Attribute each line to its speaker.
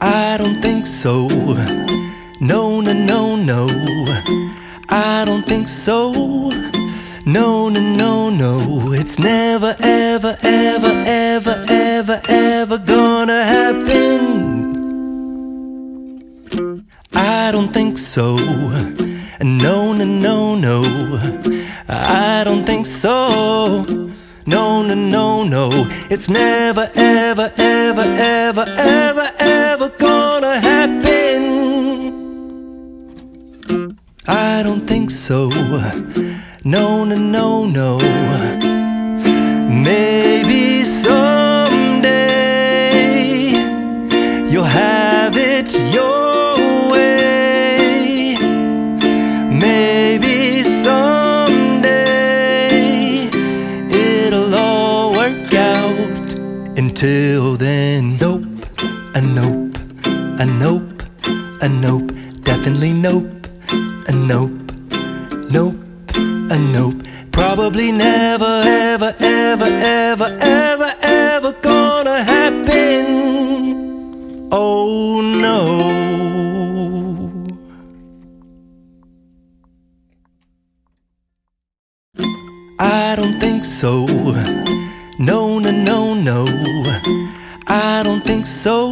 Speaker 1: I don't think so. No, no, no, no. I don't think so. No, no, no, no. It's never, ever, ever, ever, ever, ever gonna happen. I don't think so. No, no, no, no. I don't think so. No, no, no, no. It's never, ever, ever, ever, ever, ever gonna happen. I don't think so. No, no, no, no. Maybe someday you'll have it your way. Maybe someday it'll all work out. Until then, nope, a nope, a nope, a nope, definitely nope, a nope, nope, a nope. Probably never, ever, ever, ever, ever, ever gonna happen. Oh no. I don't think so. No, no, no, no. I don't think so.